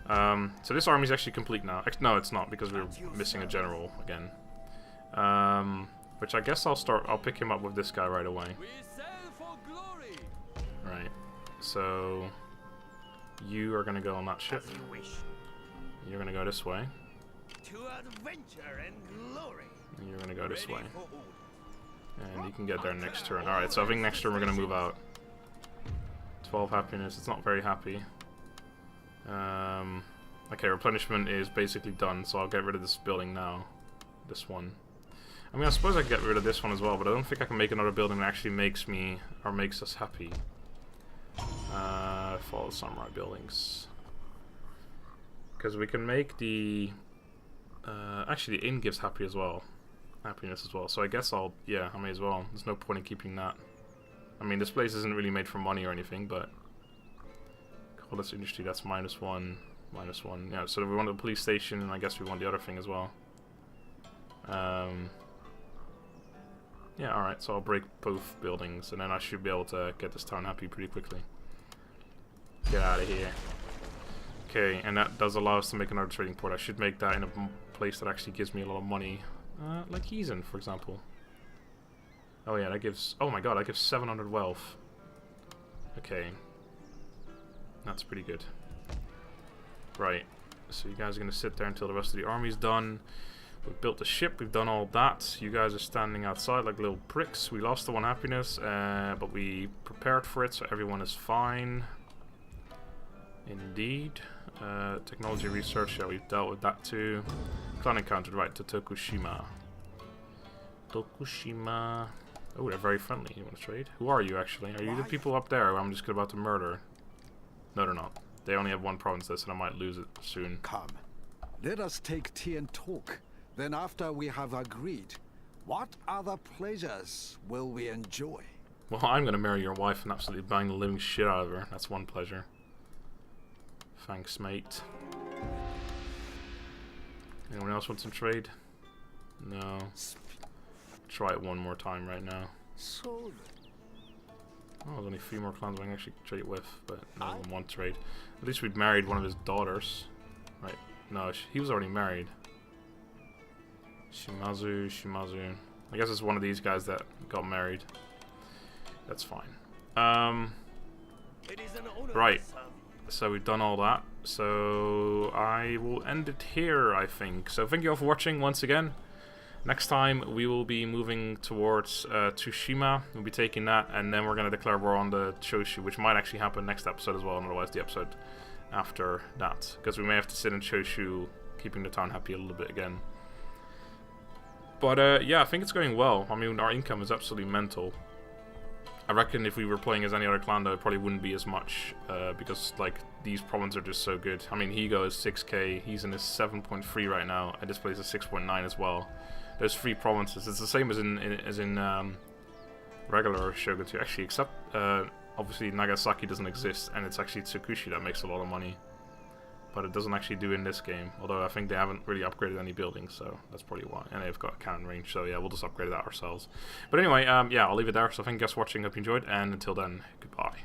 So this army's actually complete now. No, it's not, because we're missing a general again. Which I guess I'll pick him up with this guy right away. Right. So, you are going to go on that ship. As you wish. You're going to go this way. To adventure and glory. And you're going to go this way. Ready for order. And you can get there next turn. Alright, so I think next turn we're going to move out. 12 happiness. It's not very happy. Okay, replenishment is basically done, so I'll get rid of this building now. This one. I mean, I suppose I can get rid of this one as well, but I don't think I can make another building that actually makes me, or makes us happy. Follow samurai buildings. Because we can make the... actually, the inn gives happiness as well. So I guess yeah, I may as well. There's no point in keeping that. I mean, this place isn't really made for money or anything, but... call this industry, that's -1, -1. Yeah, so we want the police station, and I guess we want the other thing as well. Yeah, alright, so I'll break both buildings, and then I should be able to get this town happy pretty quickly. Get out of here. Okay, and that does allow us to make another trading port. I should make that in a place that actually gives me a lot of money. Like Heason, for example. Oh yeah, that gives... oh my god, that gives 700 wealth. Okay. That's pretty good. Right. So you guys are going to sit there until the rest of the army's done. We've built the ship, we've done all that. You guys are standing outside like little pricks. We lost the 1 happiness, but we prepared for it, so everyone is fine. Indeed. Technology research, yeah, we've dealt with that too. Clan encountered, right, to Tokushima. Tokushima. Oh, they're very friendly. You want to trade? Who are you, actually? Are you the people up there who I'm just about to murder? No, they're not. They only have 1 province this, and I might lose it soon. Come. Let us take tea and talk. Then after we have agreed, what other pleasures will we enjoy? Well, I'm going to marry your wife and absolutely bang the living shit out of her. That's one pleasure. Thanks, mate. Anyone else want some trade? No. Try it one more time right now. So Oh, there's only 3 more clans I can actually trade with, but no one wants trade. At least we'd married one of his daughters. Right. No, he was already married. Shimazu. I guess it's one of these guys that got married. That's fine. It is an honor, Right. son. So we've done all that. So I will end it here, I think. So thank you all for watching once again. Next time we will be moving towards Tsushima. We'll be taking that, and then we're going to declare war on the Choshu, which might actually happen next episode as well, and otherwise the episode after that. Because we may have to sit in Choshu, keeping the town happy a little bit again. But yeah, I think it's going well. I mean, our income is absolutely mental. I reckon if we were playing as any other clan, though, it probably wouldn't be as much, because like these provinces are just so good. I mean, Higo is 6k, he's in his 7.3 right now, and this place is 6.9 as well. There's 3 provinces. It's the same as in regular Shogun 2, actually, except obviously Nagasaki doesn't exist, and it's actually Tsukushi that makes a lot of money. but it doesn't actually do in this game. Although I think they haven't really upgraded any buildings, so that's probably why. And they've got cannon range, so yeah, we'll just upgrade that ourselves. But anyway, yeah, I'll leave it there. So thank you guys for watching. Hope you enjoyed, and until then, goodbye.